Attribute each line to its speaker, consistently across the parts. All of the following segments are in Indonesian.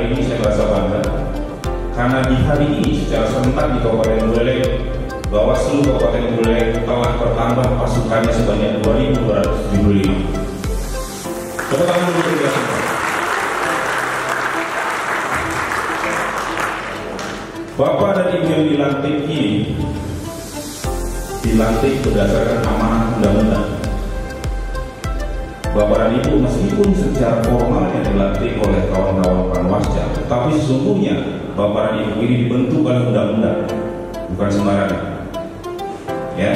Speaker 1: hari ini saya merasa bangga karena di hari ini secara serentak di Kabupaten Buleleng, Bawaslu Kabupaten Buleleng telah bertambah pasukannya sebanyak 2.275. Tepuk tangan untuk kita semua. Bapak dan Ibu yang dilantik ini dilantik berdasarkan amanah undang-undang. Bapak dan Ibu meskipun secara formalnya dilantik oleh kawan-kawan Panwasca, tetapi sesungguhnya Bapak dan Ibu ini dibentuk oleh undang-undang, bukan sembarangan. Ya,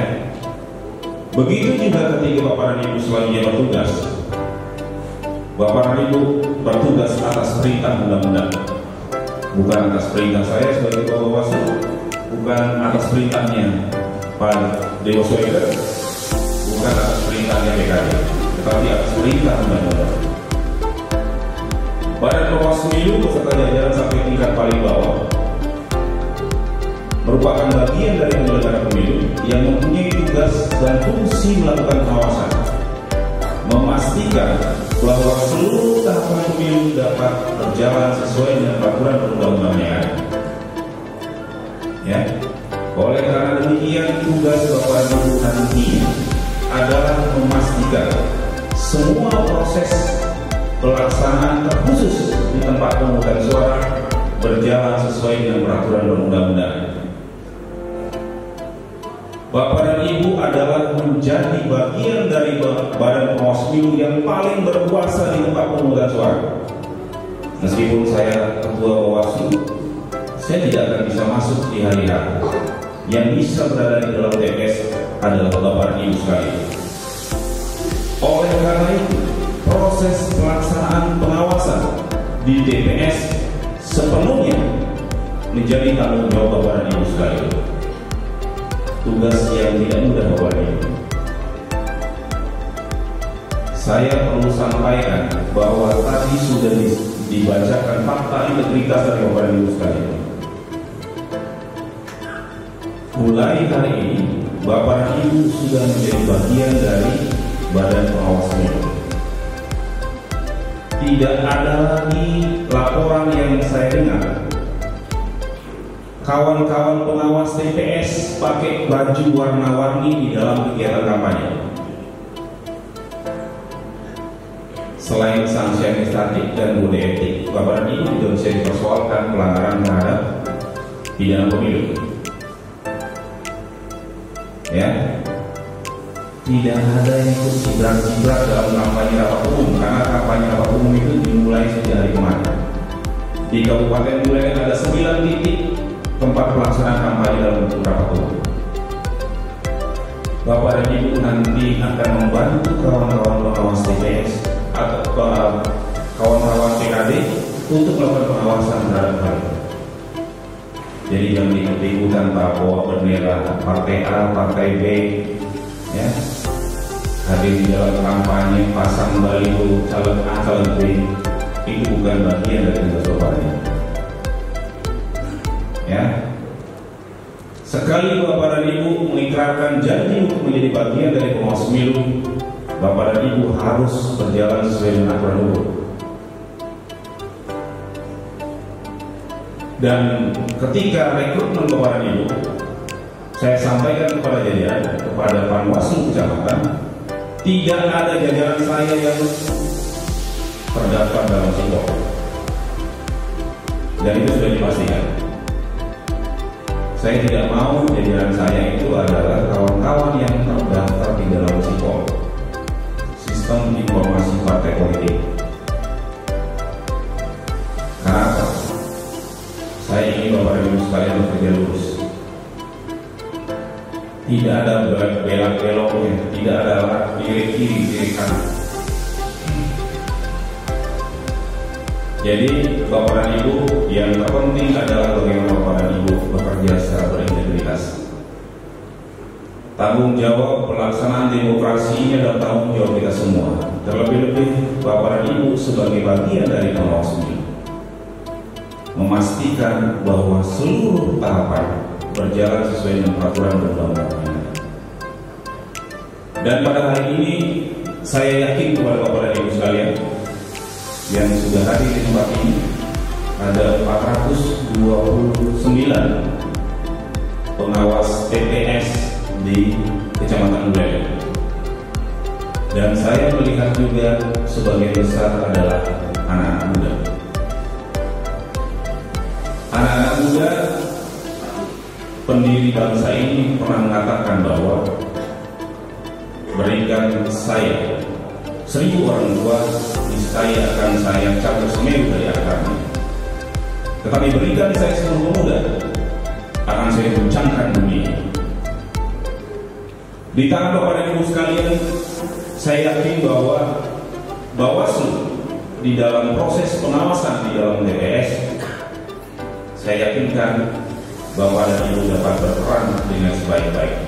Speaker 1: begitu juga ketika Bapak dan Ibu selanjutnya bertugas. Bapak dan Ibu bertugas atas perintah undang-undang, bukan atas perintah saya sebagai Ketua Bawaslu, bukan atas perintahnya Pak Dewo Soeger, bukan atas perintahnya BKD, tetapi atas perintah undang-undang. Badan Pengawas Pemilu beserta jajaran sampai tingkat paling bawah merupakan bagian dari penyelenggara pemilu yang mempunyai tugas dan fungsi melakukan pengawasan, memastikan bahwa seluruh tahapan pemilu dapat berjalan sesuai dengan peraturan perundang-undangan yang ada. Ya, oleh karena demikian tugas Bapak Ibu nanti adalah memastikan semua proses pelaksanaan terkhusus di tempat pemungutan suara berjalan sesuai dengan peraturan perundang-undangan. Bapak dan Ibu adalah menjadi bagian dari Badan Pengawas Pemilu yang paling berkuasa di tempat pemungutan suara. Meskipun saya Ketua Bawaslu, saya tidak akan bisa masuk di hari H. Yang bisa berada di dalam TPS adalah Bapak dan Ibu sekalian. Oleh karena itu, proses pelaksanaan pengawasan di TPS sepenuhnya menjadi tanggung jawab Bapak dan Ibu sekalian. Tugas yang tidak mudah Bapak dan Ibu. Saya perlu sampaikan bahwa tadi sudah dibacakan fakta integritas dari Bapak dan Ibu sekalian. Mulai hari ini Bapak dan Ibu sudah menjadi bagian dari Badan Pengawas Pemilu. Tidak ada lagi laporan yang saya dengar kawan-kawan pengawas TPS pakai baju warna-warni di dalam kegiatan kampanye. Selain sanksi administratif dan kode etik, Bapak dan Ibu juga bisa dipersoalkan pelanggaran terhadap pidana pemilu. Ya, tidak ada yang ikut cibrak-cibrak dalam kampanye rapat umum, karena kampanye rapat umum itu dimulai sejak hari kemarin. Di Kabupaten Buleleng ada 9 titik tempat pelaksanaan kampanye dalam bentuk rapat umum. Bapak dan Ibu nanti akan membantu kawan-kawan pengawas TPS atau kawan-kawan PKD untuk melakukan pengawasan terhadap hal ini. Jadi jangan ikut-ikutan bawa bendera partai A, partai B, ya, hadir di dalam kampanye pasang baliho calon A, calon B, itu bukan bagian dari tugas Bapak dan Ibu. Ya, sekali Bapak dan Ibu mengikrarkan janji untuk menjadi bagian dari pengawas pemilu, Bapak dan Ibu harus berjalan sesuai dengan aturan hukum. Dan ketika rekrutmen Bapak dan Ibu, saya sampaikan kepada jajaran, kepada Panwaslu Kecamatan, tidak ada jajaran saya yang terdaftar dalam sipol. Dan itu sudah dipastikan. Saya tidak mau jajaran saya itu adalah kawan-kawan yang terdaftar di dalam sipol, Sistem Informasi Partai Politik. Karena saya ingin Bapak dan Ibu sekalian bekerja lurus. Tidak ada belok-beloknya, tidak ada kiri-kiri, kiri kanan. Jadi Bapak dan Ibu, yang terpenting adalah bagaimana Bapak dan Ibu bekerja secara berintegritas. Tanggung jawab pelaksanaan demokrasi ini adalah tanggung jawab kita semua. Terlebih-lebih Bapak dan Ibu sebagai bagian dari pengawas pemilu, memastikan bahwa seluruh tahapan berjalan sesuai dengan peraturan perundang-undangan. Dan pada hari ini saya yakin kepada Bapak dan Ibu sekalian yang sudah hadir di tempat ini, ada 429 pengawas TPS di Kecamatan Buleleng. Dan saya melihat juga sebagian besar adalah anak-anak muda. Anak-anak muda pendiri bangsa ini pernah mengatakan bahwa berikan saya 1000 orang tua, niscaya akan saya cabut semeru dari akarnya. Tetapi berikan saya 10 pemuda, akan saya guncangkan dunia. Di tangan Bapak dan Ibu sekalian, saya yakin bahwa Bawaslu di dalam proses pengawasan di dalam TPS, saya yakinkan Bapak dan Ibu dapat berperan dengan sebaik-baiknya.